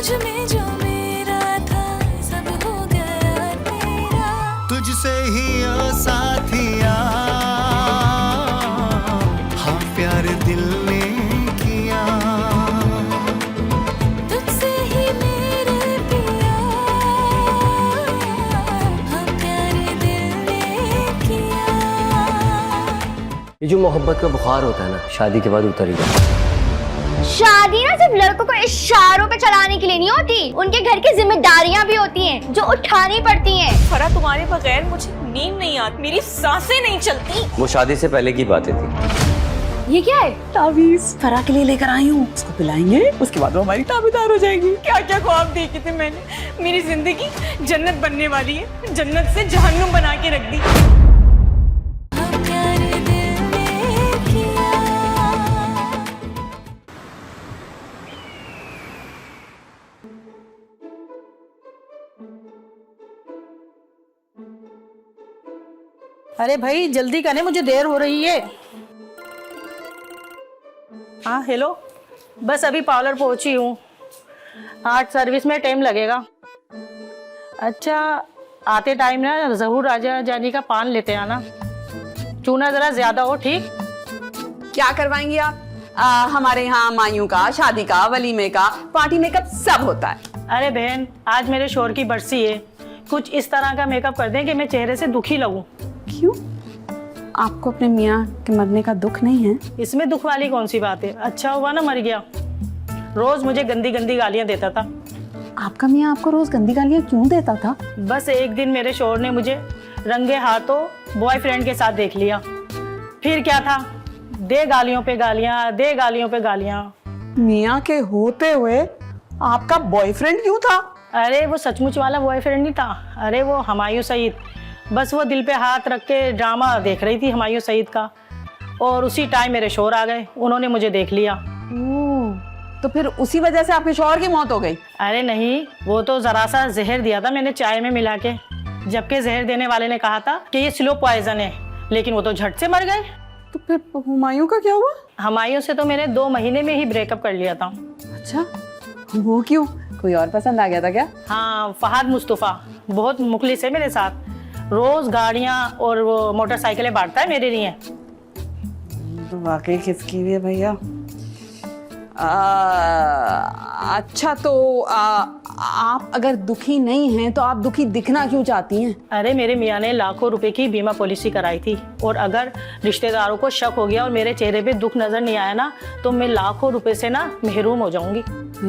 मुझ में जो मेरा था सब हो गया तेरा। तुझसे ही ओ साथिया हाँ प्यार दिल ने किया। तुझसे ही मेरे पिया हाँ प्यार दिल ने किया। ये जो मोहब्बत का बुखार होता है ना, शादी के बाद उतर ही जाता है। शादी ना सिर्फ लड़कों को इशारों पे चलाने के लिए नहीं होती, उनके घर की जिम्मेदारियां भी होती हैं जो उठानी पड़ती हैं। फरा, तुम्हारे बगैर मुझे नींद नहीं आती, मेरी सांसें नहीं चलती। वो शादी से पहले की बातें थी। ये क्या है? तावीज फरा के लिए लेकर आई हूँ, उसको पिलाएंगे, उसके बाद वो हमारी ताबेदार हो जाएगी। क्या क्या ख्वाब देखे थे मैंने। मेरी जिंदगी जन्नत बनने वाली है, जन्नत से जहन्नुम बना के रख दी। हाँ प्यार दिल ने किया। अरे भाई जल्दी करें, मुझे देर हो रही है। हाँ हेलो, बस अभी पार्लर पहुंची हूँ, 8 सर्विस में टाइम लगेगा। अच्छा आते टाइम ना जहूर राजा जानी का पान लेते आना, चूना जरा ज्यादा हो। ठीक? क्या करवाएंगी आप? हमारे यहाँ मायूं का, शादी का, वलीमे का, पार्टी मेकअप सब होता है। अरे बहन आज मेरे शोहर की बरसी है, कुछ इस तरह का मेकअप कर दें कि मैं चेहरे से दुखी लगूं। क्यों? आपको अपने मियाँ के मरने का दुख नहीं है? इसमें दुख वाली कौन सी बात है, अच्छा हुआ ना मर गया। रोज मुझे गंदी गंदी गालियां देता था। आपका मियाँ आपको रोज गंदी गालियाँ क्यों देता था? बस एक दिन मेरे शोहर ने मुझे रंगे हाथों बॉयफ्रेंड के साथ देख लिया, फिर क्या था, दे गालियों पे गालियां, दे गालियों पे गालियां। मियाँ के होते हुए आपका बॉयफ्रेंड क्यों था? अरे वो सचमुच वाला बॉयफ्रेंड नहीं था, अरे वो हुमायूं सईद। बस वो दिल पे हाथ रख के ड्रामा देख रही थी हुमायूं सईद का, और उसी टाइम मेरे शोहर आ गए, उन्होंने मुझे देख लिया। तो फिर उसी वजह से आपके शौहर की मौत हो गई? अरे नहीं, वो तो जरा सा जहर दिया था मैंने चाय में मिला के, जबकि जहर देने वाले ने कहा था कि ये स्लो पॉइजन है, लेकिन वो तो झट से मर गए। तो फिर हुमायूं का क्या हुआ? हुमायूं से तो मैंने 2 महीने में ही ब्रेकअप कर लिया था। अच्छा, वो क्यों? कोई और पसंद आ गया था क्या? हाँ, फहद मुस्तफ़ा बहुत मुखलिस है मेरे साथ, रोज गाड़ियाँ और वो मोटरसाइकिलें बांटता है मेरे लिए। तो वाकई खिसकी हुई है भैया। अच्छा तो आप अगर दुखी नहीं हैं तो आप दुखी दिखना क्यों चाहती हैं? अरे मेरे मियाँ ने लाखों रुपए की बीमा पॉलिसी कराई थी, और अगर रिश्तेदारों को शक हो गया और मेरे चेहरे पे दुख नजर नहीं आया ना, तो मैं लाखों रुपए से ना महरूम हो जाऊंगी।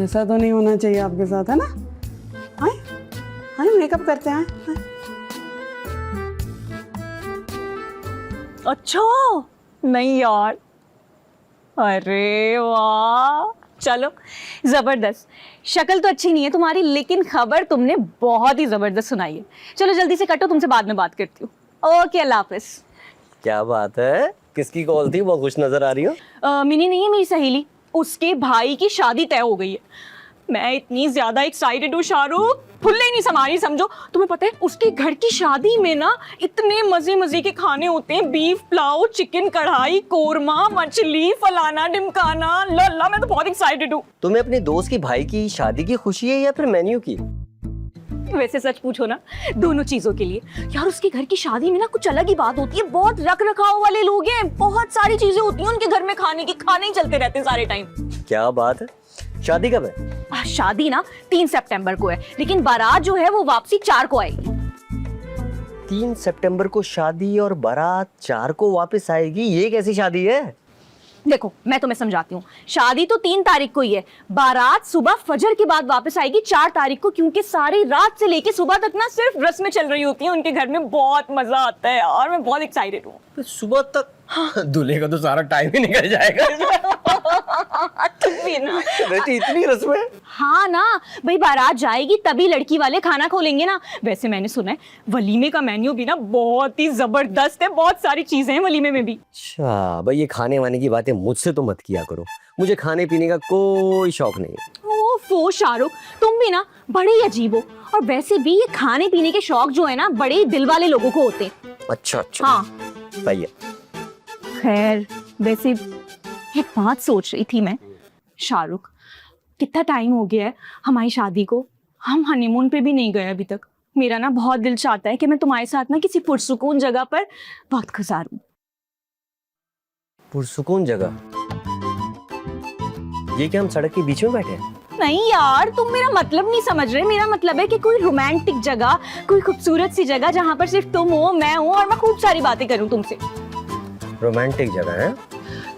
ऐसा तो नहीं होना चाहिए आपके साथ, है ना? आए आए मेकअप करते हैं। अच्छा नहीं यार, अरे वाह, चलो जबरदस्त। शक्ल तो अच्छी नहीं है तुम्हारी, लेकिन खबर तुमने बहुत ही जबरदस्त सुनाई है। चलो जल्दी से कटो, तुमसे बाद में बात करती हूँ। ओके, अल्लाह हाफिज। क्या बात है, किसकी कॉल थी? बहुत खुश नजर आ रही हो। मिनी नहीं है, मेरी सहेली, उसके भाई की शादी तय हो गई है। मैं इतनी ज्यादा एक्साइटेड हूँ शाहरुख, फुल्ले ही नहीं समा रही समझो। तुम्हें पता है उसके घर की शादी में ना इतने मजे मजे के खाने होते हैं, बीफ पुलाव, चिकन कढ़ाई, कोरमा, मछली, फलाना ढिमकाना, लल्ला। मैं तो बहुत एक्साइटेड हूँ। तुम्हें अपने दोस्त की भाई की शादी की खुशी है या फिर मेन्यू की? वैसे सच पूछो ना, दोनों चीजों के लिए। यार उसके घर की शादी में ना कुछ अलग ही बात होती है, बहुत रख रखाव वाले लोग हैं, बहुत सारी चीजें होती हैं उनके घर में खाने की, खाने ही चलते रहते हैं सारे टाइम। क्या बात है, शादी कब है? शादी ना 3 सितंबर को है, लेकिन बारात जो है वो वापसी 4 को आएगी। 3 सितंबर को शादी और बारात 4 को वापस आएगी, ये कैसी शादी है? देखो मैं तुम्हें समझाती हूँ। शादी तो 3 तारीख को ही है, बारात सुबह फजर के बाद वापस आएगी 4 तारीख को, क्योंकि सारी रात से लेके सुबह तक ना सिर्फ रस्में चल रही होती हैं उनके घर में। बहुत मजा आता है और मैं बहुत एक्साइटेड हूँ। सुबह तक? हाँ। दूल्हे का तो सारा टाइम ही निकल जाएगा। तुम भी ना। इतनी रस्में? हाँ ना भाई, बारात जाएगी तभी लड़की वाले खाना खोलेंगे ना। वैसे मैंने सुना है वलीमे का मेन्यू भी ना बहुत ही जबरदस्त है, बहुत सारी चीजें हैं वलीमे में भी। अच्छा भाई, ये खाने वाने की बातें मुझसे तो मत किया करो, मुझे खाने पीने का कोई शौक नहीं है। ओफो शाहरुख, तुम भी ना बड़े ही अजीब हो। और वैसे भी ये खाने पीने के शौक जो है ना बड़े ही दिल वाले लोगों को होते हैं। अच्छा अच्छा, हाँ सही है। खैर वैसे एक बात सोच रही थी मैं, शाहरुख कितना टाइम हो गया है हमारी शादी को, हम हनीमून पे भी नहीं गए अभी तक। मेरा ना बहुत दिल चाहता है कि मैं तुम्हारे साथ ना किसी पुरसुकून जगह पर वक्त गुजारूं। पुरसुकून जगह? ये क्या हम सड़क के बीच में बैठे हैं? नहीं यार, तुम मेरा मतलब नहीं समझ रहे। मेरा मतलब है कि कोई रोमांटिक जगह, कोई खूबसूरत सी जगह जहाँ पर सिर्फ तुम हो, मैं हूँ और मैं खूब सारी बातें करूँ तुमसे। रोमांटिक जगह है?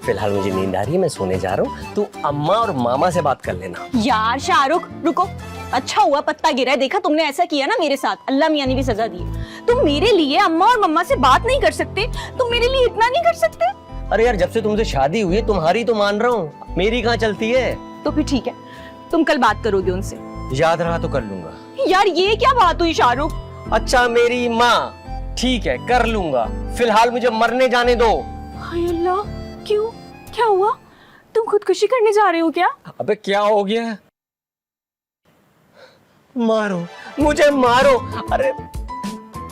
फिलहाल मुझे नींद आ रही है, मैं सोने जा रहा हूँ। तू अम्मा और मामा से बात कर लेना। यार शाहरुख रुको, अच्छा हुआ पत्ता गिरा है। देखा तुमने ऐसा किया ना मेरे साथ, अल्लाह मियां ने भी सजा दी। तुम मेरे लिए अम्मा और मम्मा से बात नहीं कर सकते? तुम मेरे लिए इतना नहीं कर सकते? अरे यार, जब से तुमसे शादी हुई है तुम्हारी तो मान रहा हूँ, मेरी कहाँ चलती है। तो फिर ठीक है, तुम कल बात करोगे उनसे? याद रहा तो कर लूंगा। यार ये क्या बात हुई शाहरुख? अच्छा मेरी माँ, ठीक है कर लूंगा, फिलहाल मुझे मरने जाने दो। हाय अल्लाह, क्यों, क्या हुआ? तुम खुदकुशी करने जा रहे हो क्या? अबे क्या हो गया? मारो मुझे, मारो। अरे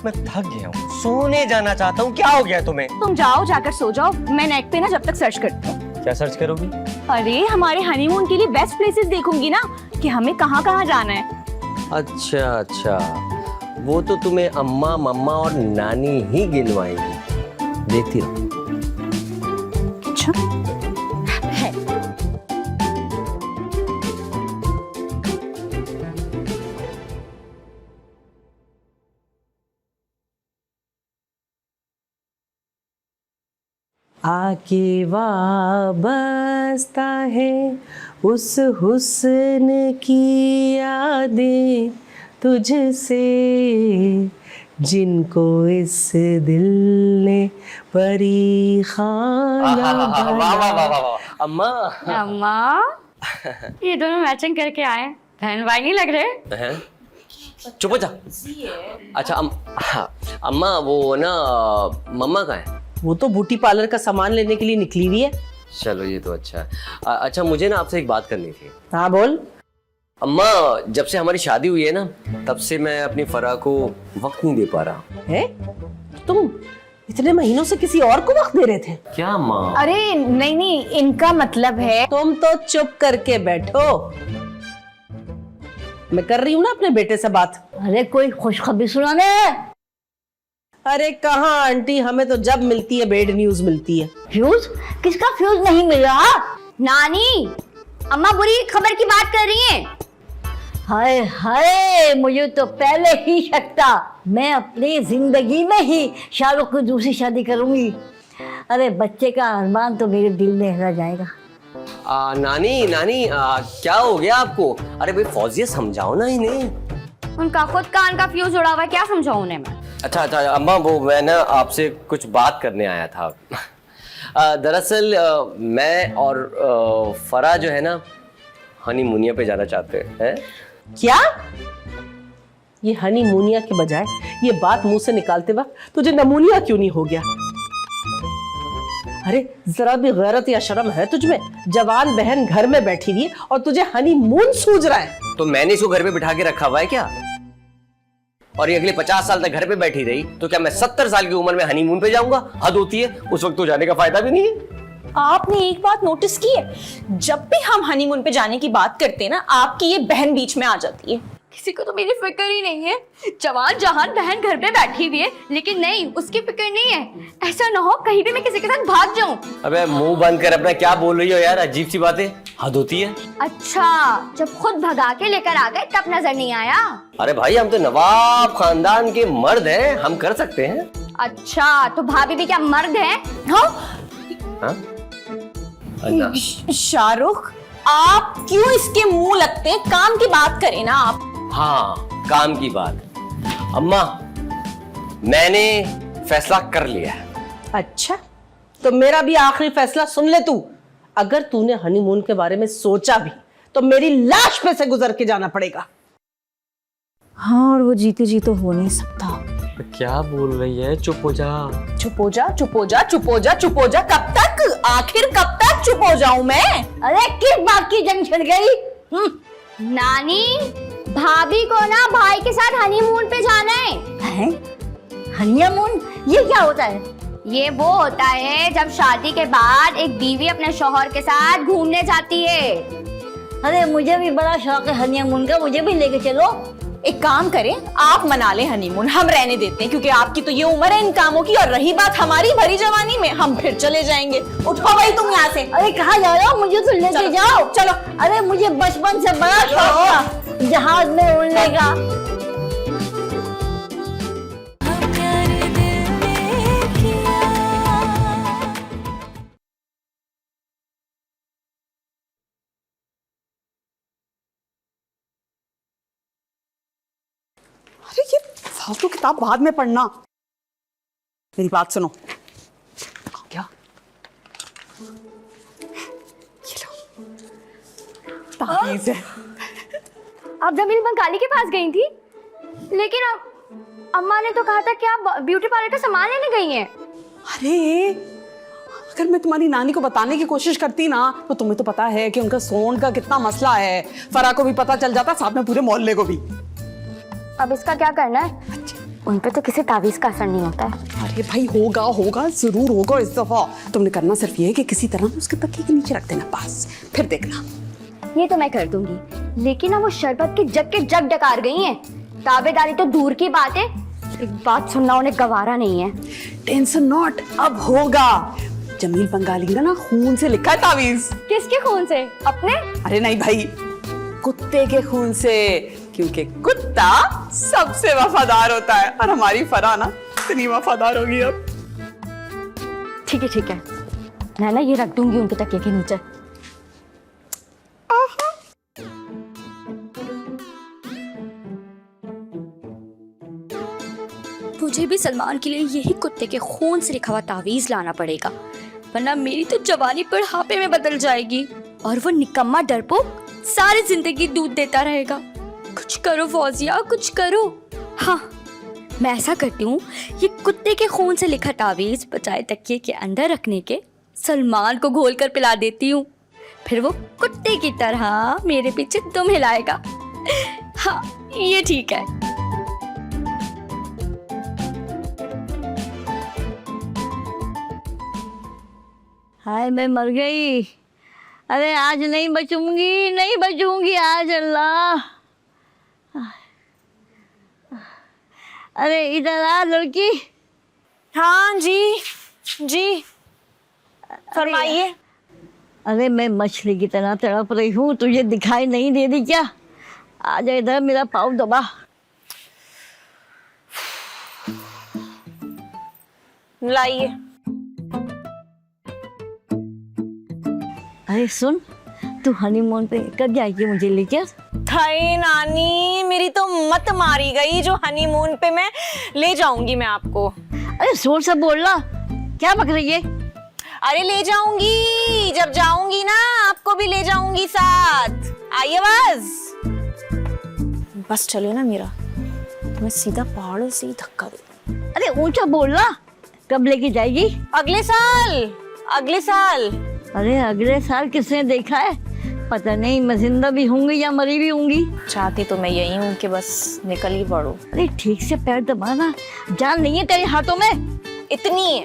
मैं थक गया हूँ, सोने जाना चाहता हूँ। क्या हो गया तुम्हें? तुम जाओ, जाकर सो जाओ। मैं नेट पे ना जब तक सर्च करती हूँ। क्या सर्च करोगी? अरे हमारे हनीमून के लिए बेस्ट प्लेसेस देखूंगी ना, कि हमें कहाँ कहाँ जाना है। अच्छा अच्छा, वो तो तुम्हें अम्मा मम्मा और नानी ही गिनवाएंगी, देखती रहो। अच्छा है। आके वाबस्ता है उस हुस्न की यादें तुझसे, जिनको इस दिल ने परी खाना बनाया। अम्मा अम्मा, ये दोनों मैचिंग करके आए, बहन भाई नहीं लग रहे? हैं? चुप हो जा। अच्छा हाँ, अम्मा वो ना मम्मा का है। वो तो ब्यूटी पार्लर का सामान लेने के लिए निकली हुई है। चलो ये तो अच्छा है। अच्छा मुझे ना आपसे एक बात करनी थी। हाँ बोल। अम्मा, जब से हमारी शादी हुई है ना, तब से मैं अपनी फराह को वक्त नहीं दे पा रहा। है? तुम इतने महीनों से किसी और को वक्त दे रहे थे? क्या माँ? अरे नहीं नहीं, इनका मतलब है। तुम तो चुप करके बैठो, मैं कर रही हूँ ना अपने बेटे से बात। अरे कोई खुशखबरी सुनाने। अरे कहाँ आंटी, हमें तो जब मिलती है बेड न्यूज मिलती है। फ्यूज? किसका फ्यूज नहीं मिल रहा? नानी, अम्मा बुरी खबर की बात कर रही हैं। हाय हाय, मुझे तो पहले ही शक था, मैं अपनी जिंदगी में ही शाहरुख की दूसरी शादी करूंगी। अरे बच्चे का अरमान तो मेरे दिल में रह जाएगा। नानी नानी, क्या हो गया आपको? अरे भाई फौजिया समझाओ ना इन्हें। उनका खुद कान का फ्यूज उड़ा हुआ है, क्या समझाऊं उन्हें मैं? अच्छा अच्छा अम्मा, वो मैं ना आपसे कुछ बात करने आया था। दरअसल मैं और फराह जो है ना, हनीमूनिया पे जाना चाहते हैं। क्या? ये हनीमूनिया के बजाय ये बात मुंह से निकालते वक्त तुझे नमूनिया क्यों नहीं हो गया? अरे जरा भी गैरत या शर्म है तुझमें? जवान बहन घर में बैठी हुई है और तुझे हनीमून सूझ रहा है। तो मैंने इसको घर पे बिठा के रखा हुआ है क्या? और ये अगले 50 साल तक घर पे बैठी रही तो क्या मैं 70 साल की उम्र में हनीमून पे जाऊंगा? हद होती है, उस वक्त तो जाने का फायदा भी नहीं है। आपने एक बात नोटिस की है, जब भी हम हनीमून पे जाने की बात करते हैं ना, आपकी ये बहन बीच में आ जाती है। किसी को तो मेरी फिक्र ही नहीं है। जवान जहान बहन घर पे बैठी हुई है, लेकिन नहीं, उसकी फिक्र नहीं है। ऐसा ना हो कहीं भी मैं किसी के साथ भाग जाऊं। अबे मुंह बंद कर अपना, क्या बोल रही हो यार, अजीब सी बातें, हद होती है। अच्छा, जब खुद भगा के लेकर आ गए तब नजर नहीं आया? अरे भाई हम तो नवाब खानदान के मर्द हैं, हम कर सकते हैं। अच्छा, तो भाभी भी क्या मर्द है? हाँ? शाहरुख, आप क्यों इसके मुंह लगते हैं? काम की बात करें ना आप। हाँ, काम की बात। अम्मा, मैंने फैसला कर लिया है। अच्छा, तो मेरा भी आखिरी फैसला सुन ले तू। अगर तूने हनीमून के बारे में सोचा भी तो मेरी लाश पे से गुजर के जाना पड़ेगा। हाँ, और वो जीते जी तो हो नहीं सकता। क्या बोल रही है? चुप हो जा। चुप हो जा, चुप हो जा, चुप हो जा, चुप हो जा। कब तक? आखिर कब तक चुप हो जाऊं मैं? अरे किस बात की जंग छिड़ गई? नानी, भाभी को ना भाई के साथ हनीमून पे जाना है। हनीमून? ये क्या होता है? ये वो होता है जब शादी के बाद एक बीवी अपने शौहर के साथ घूमने जाती है। अरे मुझे भी बड़ा शौक है हनीमून का, मुझे भी लेके चलो। एक काम करें, आप मना ले हनीमून, हम रहने देते हैं, क्योंकि आपकी तो ये उम्र है इन कामों की, और रही बात हमारी भरी जवानी में, हम फिर चले जाएंगे। उठो भाई तुम यहाँ से। अरे कहाँ जा रहे हो, मुझे तो लेके जाओ। चलो। अरे मुझे बचपन से बड़ा शौक था जहाज में उड़ने का। हम प्यार दिल में किया। अरे ये फालतू किताब बाद में पढ़ना, मेरी बात सुनो। क्या ये लो, ताबीज है। आप जमील बंगाली के पास गई थी, लेकिन अम्मा ने तो कहा था कि आप ब्यूटी पार्लर का सामान लेने गई हैं। अरे अगर मैं तुम्हारी नानी को बताने की कोशिश करती ना, तो तुम्हें तो पता है कि उनका सोन का कितना मसला है, फरा को भी पता चल जाता, साथ में पूरे मोहल्ले को भी। अब इसका क्या करना है? उन पे तो किसी तावीज का असर नहीं होता है। अरे भाई होगा होगा, जरूर होगा इस दफा। तुमने करना सिर्फ ये है कि किसी तरह उसके तकिए के नीचे रख देना, बस फिर देखना। ये तो मैं कर दूंगी, लेकिन ना वो शरबत के जग डकार गई हैं। ताबेदारी तो दूर की बात है, एक बात सुनना उन्हें गवारा नहीं है। टेंशन नॉट, अब होगा। जमील बंगाली का ना खून से लिखा है तावीज। किसके खून से? अपने? अरे नहीं भाई, कुत्ते के खून से, क्योंकि कुत्ता सबसे वफादार होता है, और हमारी फरा ना इतनी वफादार होगी अब। ठीक है, मैं ना ये रख दूंगी उनके तकिए के नीचे। मुझे भी सलमान के लिए यही कुत्ते के खून से लिखा हुआ तावीज लाना पड़ेगा, वरना मेरी तो जवानी बुढ़ापे में बदल जाएगी और वो निकम्मा डरपोक सारी जिंदगी दूध देता रहेगा। कुछ करो फौजिया, कुछ करो। हाँ, मैं ऐसा करती हूँ, ये कुत्ते के खून से लिखा तावीज बचाए तकिए के अंदर रखने के सलमान को घोल कर पिला देती हूँ, फिर वो कुत्ते की तरह मेरे पीछे दुम हिलाएगा। हाँ, ये ठीक है। हाय मैं मर गई। अरे आज नहीं बचूंगी आज, अल्लाह। अरे इधर आ लड़की। हाँ जी फरमाइए। अरे मैं मछली की तरह तड़प रही हूँ, तुझे दिखाई नहीं दे रही क्या? आ जा इधर, मेरा पाँव दबा। लाइए। अरे सुन, तू हनीमून पे कब जाएगी मुझे लेकर? हाय नानी, मेरी तो मत मारी गई, जो हनीमून पे मैं ले जाऊंगी मैं आपको। अरे जोर से बोलना, क्या बक रही है? अरे ले जाऊंगी, जब जाऊंगी ना आपको भी ले जाऊंगी साथ। आइए बस चले ना मेरा, तो मैं सीधा पहाड़ों से ही धक्का दूं। अरे ऊंचा बोलना, कब लेके जाएगी? अगले साल। अरे अगले साल किसने देखा है? पता नहीं मैं जिंदा भी होंगी या मरी भी होंगी। चाहती तो मैं यही हूँ कि बस निकल ही पड़ो। अरे ठीक से पैर दबाना, जान नहीं है तेरे हाथों में? इतनी है।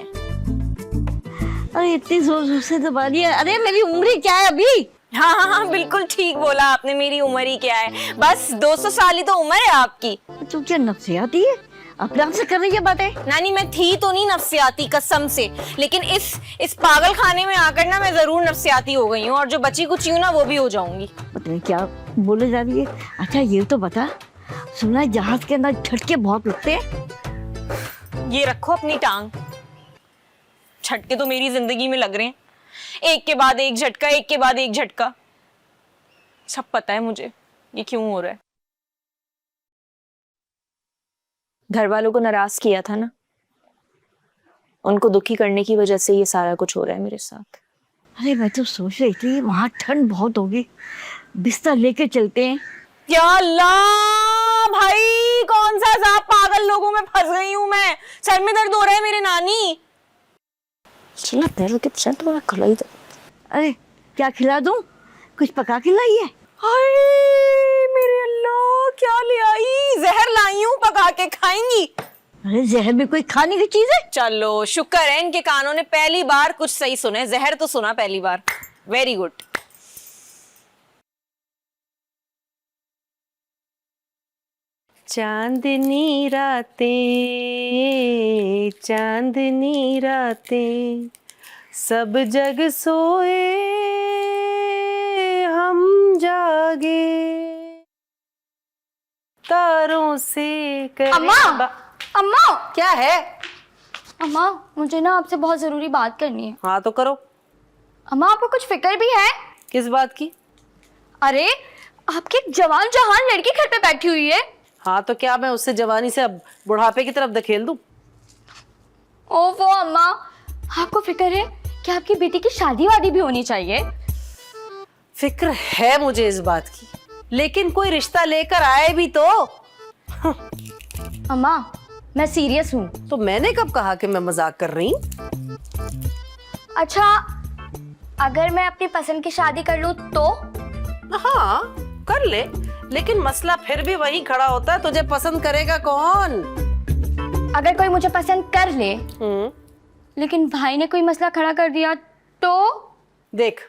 अरे इतनी जोर से दबा दिया। अरे मेरी उम्र क्या है अभी? हाँ, बिल्कुल ठीक बोला आपने, मेरी उम्र ही क्या है, बस 200 साल ही तो उम्र है आपकी। तू क्या नफसियाती है? अपने आप से कर रही है बातें? नानी मैं थी तो नहीं नफसियाती कसम से, लेकिन इस पागल खाने में आकर ना मैं जरूर नफसियाती हो गई हूँ, और जो बची कुछ हूँ ना वो भी हो जाऊंगी। पता नहीं क्या बोले जा रही है। अच्छा ये तो बता, सुना है जहाज के अंदर झटके बहुत लगते हैं? ये रखो अपनी टांग, झटके तो मेरी जिंदगी में लग रहे हैं, एक के बाद एक झटका, एक के बाद एक झटका। सब पता है मुझे ये क्यों हो रहा है। घर वालों को नाराज किया था ना, उनको दुखी करने की वजह से ये सारा कुछ हो रहा है मेरे साथ। अरे मैं तो सोच रही थी वहां ठंड बहुत होगी, बिस्तर लेके चलते हैं। या अल्लाह भाई, कौन सा सांप पागल लोगों में फंस गई हूँ मैं, सर में दर्द हो रहा है मेरे नानी। चला तेरे के चल तो खिलाई दे। अरे क्या खिला दूं? कुछ पका के लाई है? हाय मेरे अल्लाह, क्या ले आई? जहर लाई हूँ, पका के खाएंगी? अरे जहर भी कोई खाने की चीज है? चलो शुक्र है इनके कानों ने पहली बार कुछ सही सुने, जहर तो सुना पहली बार। Very good. चांदनी रातें सब जग सोए हम जागे तारों से करे अम्मा अम्मा क्या है? अम्मा मुझे ना आपसे बहुत जरूरी बात करनी है। हाँ तो करो। अम्मा आपको कुछ फिक्र भी है? किस बात की? अरे आपकी एक जवान जहान लड़की घर पे बैठी हुई है। हाँ तो क्या मैं उससे जवानी से अब बुढ़ापे की तरफ धकेल दूं? ओफो अम्मा, आपको फिक्र है कि आपकी बेटी की शादी वादी भी होनी चाहिए। फिक्र है मुझे इस बात की, लेकिन कोई रिश्ता लेकर आए भी तो। अम्मा मैं सीरियस हूँ। तो मैंने कब कहा कि मैं मजाक कर रही हूँ? अच्छा अगर मैं अपनी पसंद की शादी कर लूँ तो? हाँ कर ले, लेकिन मसला फिर भी वही खड़ा होता है, तुझे पसंद करेगा कौन? अगर कोई मुझे पसंद कर ले लेकिन भाई ने कोई मसला खड़ा कर दिया तो? देख,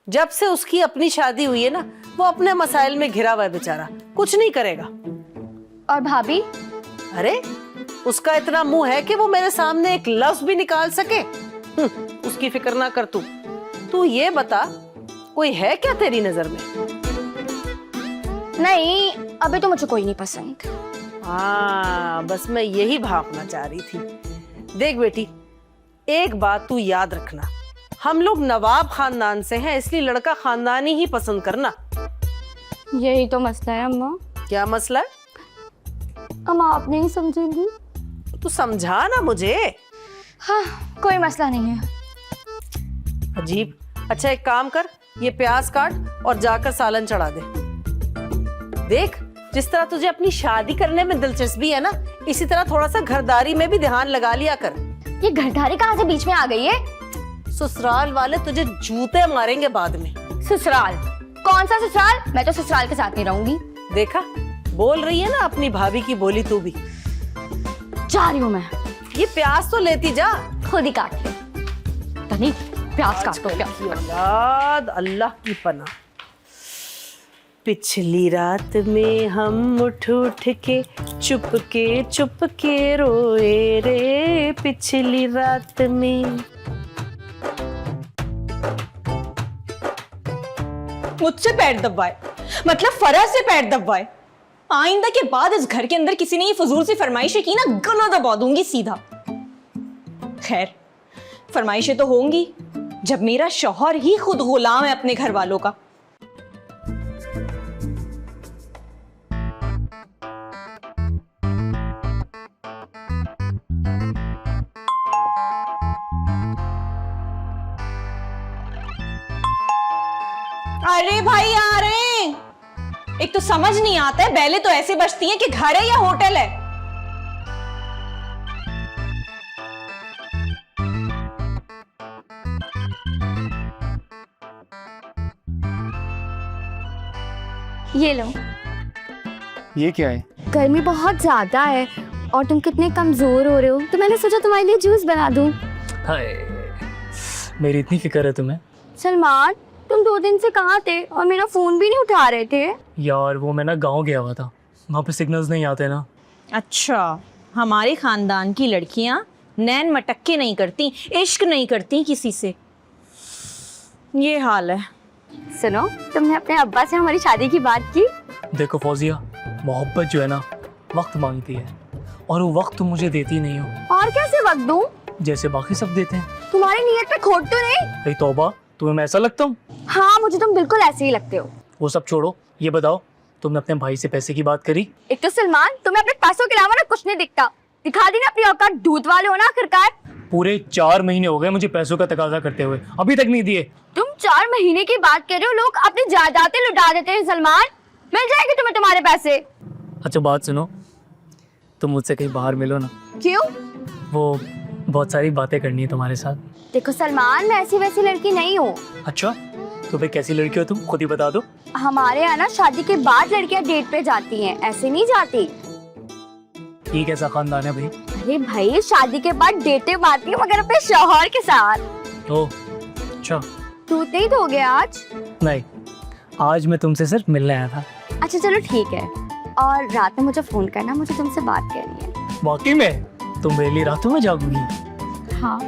जब से उसकी अपनी शादी हुई है ना, वो अपने मसाइल में घिरा हुआ है बेचारा, कुछ नहीं करेगा। और भाभी? अरे उसका इतना मुंह है कि वो मेरे सामने एक लफ्ज भी निकाल सके। उसकी फिक्र ना कर तू ये बता, कोई है क्या तेरी नजर में? नहीं अभी तो मुझे कोई नहीं पसंद। हाँ बस मैं यही भापना चाह रही थी। देख बेटी, एक बात तू याद रखना, हम लोग नवाब खानदान से हैं, इसलिए लड़का खानदानी ही पसंद करना। यही तो मसला है अम्मा। क्या मसला है? अम्मा आप नहीं समझेंगी। तू समझा ना मुझे। हाँ कोई मसला नहीं है। अजीब। अच्छा एक काम कर, ये प्याज काट और जाकर सालन चढ़ा दे। देख, जिस तरह तुझे अपनी शादी करने में दिलचस्पी है ना, इसी तरह थोड़ा सा घरदारी में भी ध्यान लगा लिया कर। ये घरदारी कहाँ से बीच में आ गई है? ससुराल वाले तुझे जूते मारेंगे बाद में। ससुराल? कौन सा ससुराल? मैं तो ससुराल के साथ नहीं रहूंगी। देखा, बोल रही है ना अपनी भाभी की बोली तू भी। जा रही हूँ मैं। ये प्याज तो लेती जा। खुद ही काट ले। तनी प्याज काटो क्या? औलाद अल्लाह की पनाह। पिछली रात में हम उठ के चुप के रोए रे, पिछली रात में। मुझसे पैर दबाए, मतलब फरा से पैर दबाए। आइंदा के बाद इस घर के अंदर किसी ने ये फजूल सी फरमाइशें की ना, गला दबा दूंगी सीधा। खैर फरमाइशें तो होंगी जब मेरा शौहर ही खुद गुलाम है अपने घर वालों का। अरे भाई आ रहे हैं। एक तो समझ नहीं आता है, बैले तो ऐसे बजती हैं कि घर है या होटल है। ये लो। ये क्या है? गर्मी बहुत ज्यादा है और तुम कितने कमजोर हो रहे हो, तो मैंने सोचा तुम्हारे लिए जूस बना दूं। हाय, मेरी इतनी फिक्र है तुम्हें। सलमान तुम 2 दिन से कहाँ थे और मेरा फोन भी नहीं उठा रहे थे? यार वो मैं ना गांव गया हुआ था, वहाँ पे सिग्नल्स नहीं आते ना। अच्छा, हमारे खानदान की लड़कियां नैन मटक्के नहीं करती, इश्क नहीं करती किसी से। ये हाल है। सुनो, तुमने अपने अब्बा से हमारी शादी की बात की? देखो फौजिया, मोहब्बत जो है ना वक्त मांगती है, और वो वक्त तुम मुझे देती नहीं हो। और कैसे वक्त दूं? जैसे बाकी सब देते हैं। तुम्हारी नीयत पे खोट तो नहीं? भाई तौबा, तुम्हें मैं ऐसा लगता हूँ? हाँ मुझे तुम बिल्कुल ऐसे ही लगते हो। वो सब छोड़ो, ये बताओ तुमने अपने भाई से पैसे की बात करी? एक तो सलमान तुम्हें अपने पैसों के अलावा ना कुछ नहीं दिखता। दिखा दी ना अपनी औकात, दूध वाले हो ना आखिरकार। पूरे 4 महीने हो गए मुझे पैसों का तकाजा करते हुए, अभी तक नहीं दिए। तुम 4 महीने की बात कर रहे हो, लोग अपनी जायदादें लुटा देते हैं सलमान। मिल जाएंगे तुम्हें तुम्हारे पैसे। अच्छा बात सुनो, तुम मुझसे कहीं बाहर मिलो ना। क्यों? वो बहुत सारी बातें करनी है तुम्हारे साथ। देखो सलमान, मैं ऐसी वैसी लड़की नहीं हूँ। अच्छा तो भाई कैसी लड़की हो तुम, खुद ही बता दो। हमारे यहाँ ना शादी के बाद लड़कियाँ डेट पे जाती हैं, ऐसे नहीं जाती। ये कैसा खानदान है भाई? अरे भाई शादी के बाद डेटें मारती है मगर अपने शौहर के साथ। ओ अच्छा। दूध नहीं दोगे आज? नहीं, आज मैं तुमसे सिर्फ मिलने आया था। अच्छा चलो ठीक है, और रात में मुझे फोन करना, मुझे तुमसे बात करनी है। वाकई में तुम मेरे लिए रातों में जागोगी? हाँ।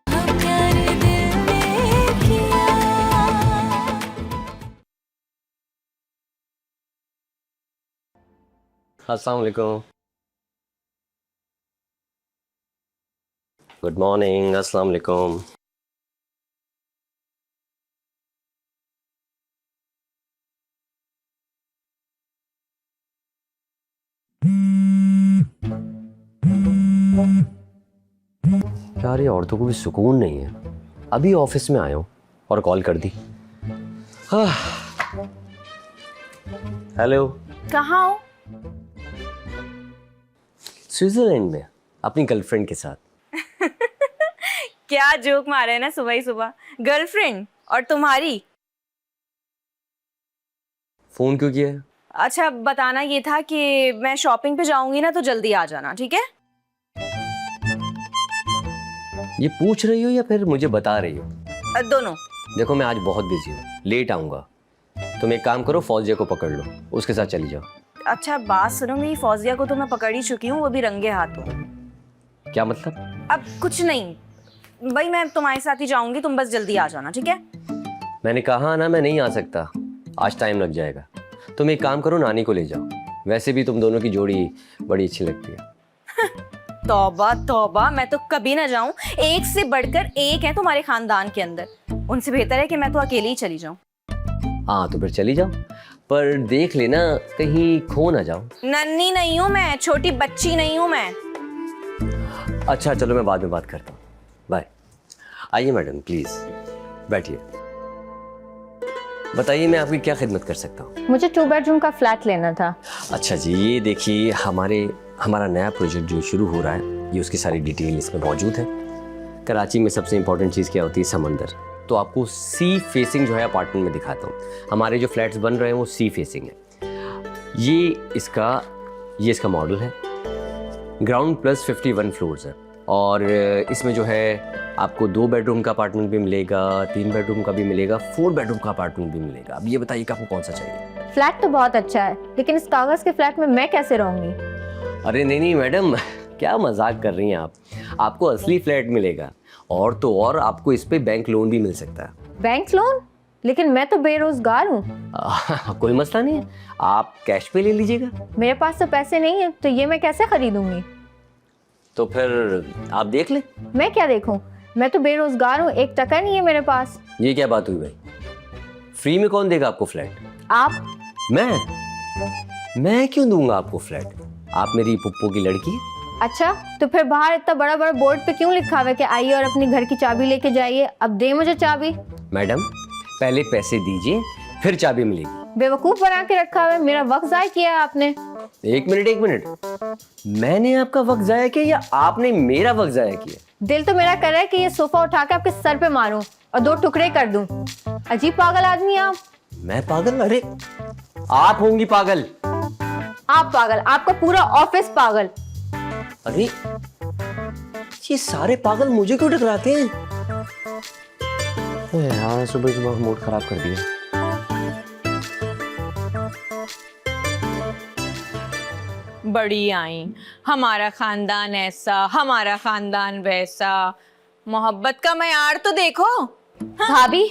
प्यार दिल ने किया। अस्सलाम वालेकुम। Good morning. अस्सलाम वालेकुम। यार ये औरतों को भी सुकून नहीं है। अभी ऑफिस में आया हूँ और कॉल कर दी। हेलो। कहाँ हो? स्विट्जरलैंड में अपनी गर्लफ्रेंड के साथ। क्या जोक मारे ना सुबह ही सुबह। गर्लफ्रेंड और तुम्हारी? फोन क्यों किया है? अच्छा, बताना ये था कि मैं शॉपिंग पे जाऊंगी ना, तो जल्दी आ जाना, ठीक है? ये पूछ रही हो या फिर मुझे बता रही हो? दोनों। देखो मैं आज बहुत बिजी हूँ, लेट आऊँगा। तुम एक काम करो, फौजिया को पकड़ लो, उसके साथ चली जाओ। अच्छा बात सुनो, मेरी फौजिया को तो मैं पकड़ ही चुकी हूँ, वो भी रंगे हाथों। क्या मतलब? अब कुछ नहीं भाई, मैं तुम्हारे साथ ही जाऊंगी, तुम बस जल्दी आ जाना, ठीक है? मैंने कहा ना मैं नहीं आ सकता, आज टाइम लग जाएगा। तुम एक काम करो, नानी को ले जाओ। वैसे भी तुम दोनों की जोड़ी बड़ी अच्छी लगती है। तौबा तौबा, मैं तो कभी ना जाऊं। एक से बढ़कर एक है तुम्हारे खानदान के अंदर, उनसे बेहतर है कि मैं तो अकेले ही चली जाऊं। हाँ तो फिर चली जाओ, पर देख लेना कहीं खो ना जाओ। नन्ही नहीं हूं मैं, छोटी बच्ची नहीं हूं मैं। अच्छा चलो, मैं बाद में बात करता हूँ। बाय। आइए मैडम प्लीज बैठिए। बताइए मैं आपकी क्या खिदमत कर सकता हूँ? मुझे 2 बेडरूम का फ्लैट लेना था। अच्छा जी, ये देखिए हमारा नया प्रोजेक्ट जो शुरू हो रहा है, ये उसकी सारी डिटेल इसमें मौजूद है। कराची में सबसे इम्पोर्टेंट चीज़ क्या होती है? समंदर। तो आपको सी फेसिंग जो है अपार्टमेंट में दिखाता हूँ। हमारे जो फ्लैट्स बन रहे हैं वो सी फेसिंग है। ये इसका मॉडल है। ग्राउंड प्लस 51 फ्लोर्स है, और इसमें जो है आपको 2 बेडरूम का अपार्टमेंट भी मिलेगा, 3 बेडरूम का भी मिलेगा, 4 बेडरूम का अपार्टमेंट भी मिलेगा। अब ये बताइए कि आपको कौन सा चाहिए? फ्लैट तो बहुत अच्छा है, लेकिन इस कागज के फ्लैट में मैं कैसे रहूंगी? अरे नहीं मैडम, क्या मजाक कर रही हैं आप? आपको असली फ्लैट मिलेगा, और तो और आपको इस पे बैंक लोन भी मिल सकता है। Bank loan? लेकिन मैं तो बेरोजगार हूँ। कोई मसला नहीं है, आप कैश पे ले लीजिएगा। मेरे पास तो पैसे नहीं है, तो ये मैं कैसे खरीदूंगी? तो फिर आप देख ले। मैं क्या देखूं? मैं तो बेरोजगार हूँ, 1 टका नहीं है मेरे पास। ये क्या बात हुई भाई? फ्री में कौन देगा आपको फ्लैट? आप? मैं क्यों दूंगा आपको फ्लैट? आप मेरी पुप्पो की लड़की है। अच्छा, तो फिर बाहर इतना बड़ा बड़ा बोर्ड पे क्यों लिखा हुआ है कि आइए और अपनी घर की चाबी लेके जाइए? अब दे मुझे चाबी। मैडम पहले पैसे दीजिए, फिर चाबी मिलेगी। बेवकूफ बना के रखा हुआ है, मेरा वक्त जाया किया है आपने। एक मिनट, मैंने आपका वक्त जाया किया या आपने मेरा वक्त जाया किया? दिल तो मेरा कर रहा है कि ये सोफा उठा के आपके सर पे मारूं और 2 टुकड़े कर दूं। अजीब पागल आदमी आप। मैं पागल? अरे आप होंगी पागल। आप पागल, आपका पूरा ऑफिस पागल। अरे ये सारे पागल मुझे क्यों टकराते हैं? यार सुबह सुबह मूड खराब कर दिया। बड़ी आई, हमारा खानदान ऐसा, हमारा खानदान वैसा। मोहब्बत का मयार तो देखो। भाभी,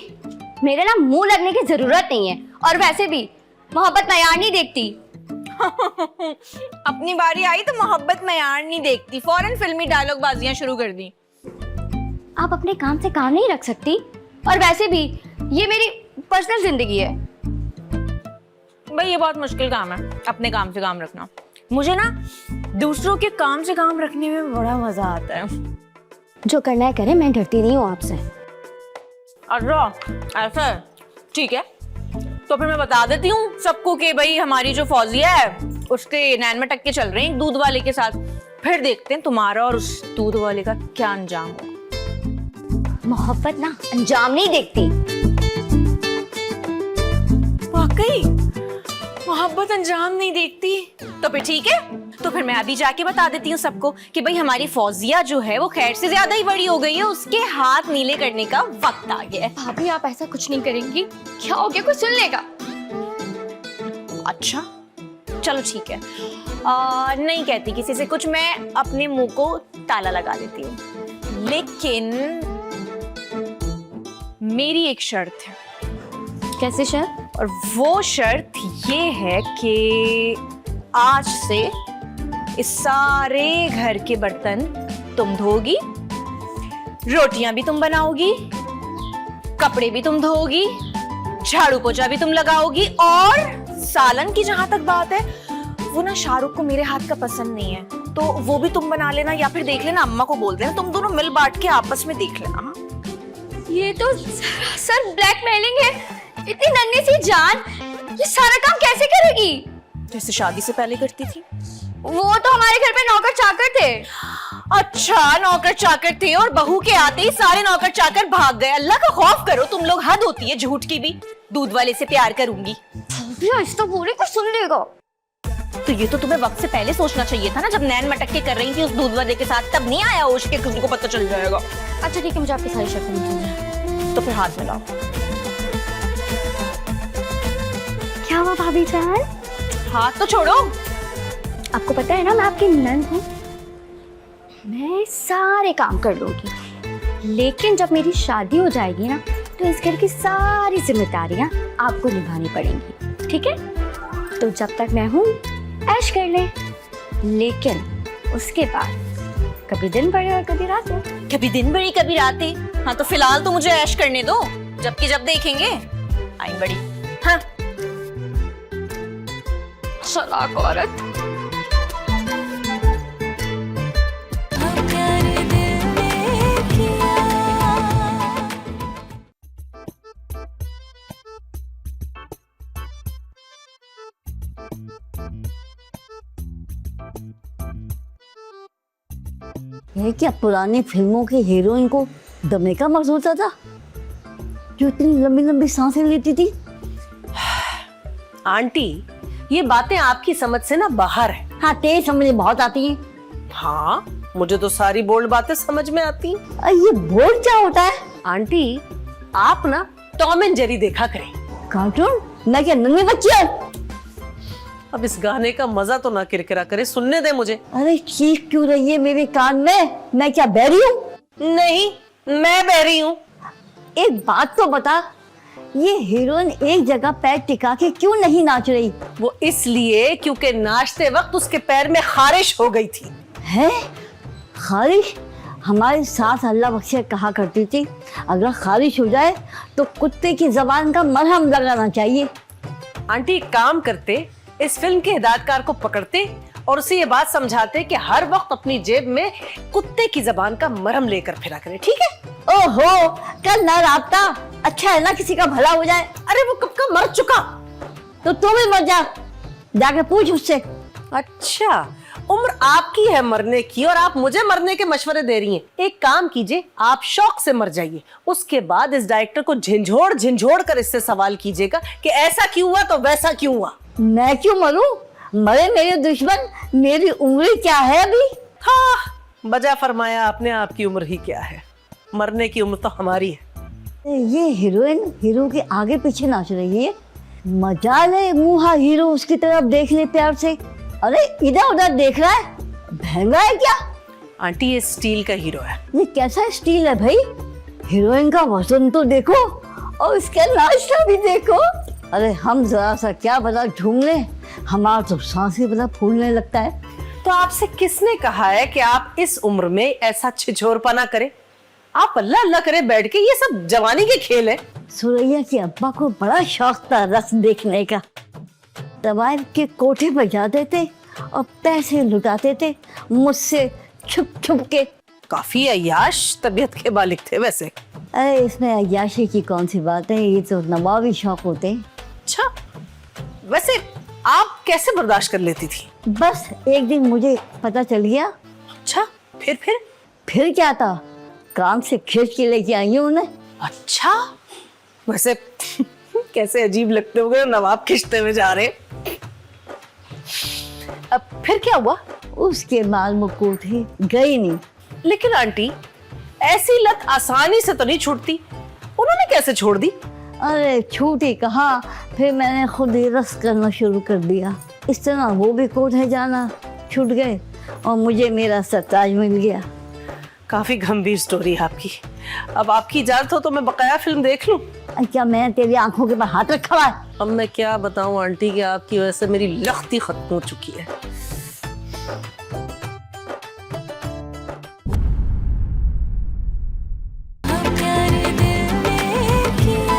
मेरे ना मुंह लगने की जरूरत नहीं है, और वैसे भी मोहब्बत मयार नहीं देखती। अपनी बारी आई तो मोहब्बत मयार नहीं देखती, फौरन फिल्मी डायलॉग बाजियां शुरू कर दी। आप अपने काम से काम नहीं रख सकती, और वैसे भी ये मेरी पर्सनल जिंदगी है। भाई ये बहुत मुश्किल काम है, अपने काम से काम रखना। मुझे ना दूसरों के काम से काम रखने में बड़ा मजा आता है। जो करना है करे, मैं डरती नहीं हूँ आपसे। अच्छा ऐसा ठीक है, तो फिर मैं बता देती हूँ सबको कि भाई हमारी जो फौजिया है उसके नैन में टक्के चल रहे हैं एक दूध वाले के साथ। फिर देखते हैं तुम्हारा और उस दूध वाले का क्या अंजाम होगा। मोहब्बत ना अंजाम नहीं देखती। वाकई मोहब्बत अंजाम नहीं देखती? तो फिर ठीक है, तो फिर मैं अभी जाके बता देती हूँ सबको कि भाई हमारी फौजिया जो है वो खैर से ज्यादा ही बड़ी हो गई है, उसके हाथ नीले करने का वक्त आ गया है। भाभी आप ऐसा कुछ नहीं करेंगी, क्या हो गया, कोई सुन लेगा। अच्छा चलो ठीक है, नहीं कहती किसी से कुछ, मैं अपने मुंह को ताला लगा देती हूँ। लेकिन मेरी एक शर्त है। कैसे शर्त? और वो शर्त ये है कि आज से इस सारे घर के बर्तन तुम धोगी, रोटियां भी तुम बनाओगी, कपड़े भी तुम धोगी, झाड़ू पोछा भी तुम लगाओगी, और सालन की जहां तक बात है वो ना शाहरुख को मेरे हाथ का पसंद नहीं है, तो वो भी तुम बना लेना, या फिर देख लेना अम्मा को बोल देना, तुम दोनों मिल बांट के आपस में देख लेना। हाँ? ये तो सर ब्लैकमेलिंग है। इतनी नन्ही सी जान ये सारा काम कैसे करेगी? जैसे शादी से पहले करती थी। वो तो हमारे घर पे नौकर चाकर थे। अच्छा नौकर चाकर थे, और बहू के आते ही सारे नौकर चाकर भाग गए। अल्लाह का खौफ करो तुम लोग, हद होती है झूठ की भी। दूध वाले से प्यार करूंगी, आज तो पूरे को सुन लेगा। तो ये तो तुम्हें वक्त से पहले सोचना चाहिए था ना, जब नैन मटक के कर रही थी उस दूध वाले के साथ, तब नहीं आया होश के खुद को पता चल जाएगा। अच्छा ठीक है, मुझे आपकी सारी शर्तें मंजूर। तो फिर हाथ मिलाओ। क्या हुआ भाभी जान? हाथ तो छोड़ो। आपको पता है ना मैं आपकी नंद हूँ, मैं सारे काम कर लूंगी, लेकिन जब मेरी शादी हो जाएगी ना तो इस घर की सारी जिम्मेदारियां आपको निभानी पड़ेंगी, ठीक है? तो जब तक मैं हूँ ऐश कर ले, लेकिन उसके बाद कभी दिन बड़े और कभी रातें। कभी दिन बड़ी कभी रातें। हाँ तो फिलहाल तो मुझे ऐश करने दो, जबकि जब देखेंगे आई बड़ी। हाँ चालाक औरत। हम प्यार दिल में किया। ये क्या पुरानी फिल्मों की हीरोइन को दमे का मर्ज होता था, जो इतनी लंबी लंबी सांसें लेती थी? आंटी ये बातें आपकी समझ से ना बाहर है। हाँ तेज समझ बहुत आती हैं। हाँ मुझे तो सारी बोल्ड बातें समझ में आती हैं। ये बोर्ड क्या होता है? आंटी आप ना टॉम एंड जेरी देखा करें। कार्टून? मैं क्या नन्ही बच्ची हूँ? अब इस गाने का मजा तो ना किरकिरा करे, सुनने दे मुझे। अरे चीख क्यों रही है मेरे कान में? मैं क्या बहरी हूँ? नहीं मैं बहरी हूँ। एक बात तो बता, ये हीरोइन एक जगह पैर टिका के क्यों नहीं नाच रही? वो इसलिए क्योंकि नाचते वक्त उसके पैर में खारिश हो गई थी। है खारिश? हमारी सास अल्लाह बख्शे कहा करती थी, अगर खारिश हो जाए तो कुत्ते की जबान का मरहम लगाना चाहिए। आंटी एक काम करते, इस फिल्म के हिदायतकार को पकड़ते और उसे ये बात समझाते कि हर वक्त अपनी जेब में कुत्ते की जबान का मरहम लेकर फिरा करे, ठीक है? ओहो कल ना राबता, अच्छा है ना किसी का भला हो जाए। अरे वो कब का मर चुका। तो तुम भी मर जा, जाके पूछ उससे। अच्छा उम्र आपकी है मरने की और आप मुझे मरने के मशवरे दे रही हैं। एक काम कीजिए, आप शौक से मर जाइए, उसके बाद इस डायरेक्टर को झिंझोड़ झिंझोड़ कर इससे सवाल कीजिएगा कि ऐसा क्यों हुआ तो वैसा क्यों हुआ। मैं क्यों मरूं? मरे मेरे दुश्मन, मेरी उम्र क्या है अभी? हाँ बजा फरमाया आपने, आपकी उम्र ही क्या है, मरने की उम्र तो हमारी है। ये हीरोइन हीरो के आगे पीछे नाच रही है, मजाल है मुहा हीरो उसकी तरफ देख ले प्यार से। अरे इधर उधर देख रहा है, महंगा है क्या? आंटी ये स्टील का हीरो है। ये कैसा स्टील है भाई? हीरोइन का वजन तो देखो और उसका नाचना भी देखो। अरे हम जरा सा क्या बता झूम ले, हमारा तो सांस ही बता फूलने लगता है। तो आपसे किसने कहा है कि आप इस उम्र में ऐसा छिछोरपना करें? आप अल्लाह अल्लाह करे बैठ के, ये सब जवानी के खेल है। सुरैया के अब्बा को बड़ा शौक था रस देखने का, दवाई के कोठे पर जाते थे और पैसे लुटाते थे मुझसे छुप छुप के। काफी अय्याश तबीयत के मालिक थे वैसे। अरे इसमें अय्याशी की कौन सी बात है, ये तो नवाबी शौक होते हैं। अच्छा वैसे आप कैसे बर्दाश्त कर लेती थी? बस एक दिन मुझे पता चल गया। अच्छा फिर क्या था, काम से खींच के लेके आई हूँ उन्हें। अच्छा वैसे कैसे अजीब लगते हो नवाब खिंचते हुए जा रहे। अब फिर क्या हुआ? उसके बाद मुक्कू थी, गई नहीं। लेकिन आंटी, ऐसी लत आसानी से तो नहीं छूटती, उन्होंने कैसे छोड़ दी? अरे छूटी कहा, फिर मैंने खुद ही रस करना शुरू कर दिया। इस तरह वो भी कोठे जाना छूट गए और मुझे मेरा सरताज मिल गया। काफी गंभीर स्टोरी है आपकी। अब आपकी इजाजत हो तो मैं बकाया फिल्म देख लूं? क्या मैं तेरी आंखों के ऊपर हाथ रखा हुआ है? अब मैं क्या बताऊं आंटी कि आपकी वजह से मेरी लख्ती खत्म हो चुकी है। प्यार दिल ने किया।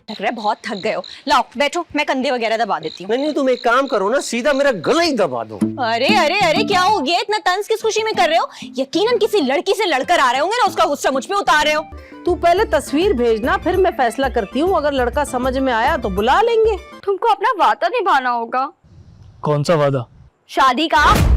लग रहा है बहुत थक गए हो। लाओ बैठो, मैं कंधे वगैरह दबा देती हूँ। नहीं तुम एक काम करो ना, सीधा मेरा गला ही दबा दो। अरे अरे अरे, क्या हो गया? इतना तंज किस खुशी में कर रहे हो? यकीनन किसी लड़की से लड़कर आ रहे होंगे ना, उसका गुस्सा मुझ पे उतार रहे हो। तू पहले तस्वीर भेजना, फिर मैं फैसला करती हूँ। अगर लड़का समझ में आया तो बुला लेंगे। तुमको अपना वादा निभाना होगा। कौन सा वादा? शादी का।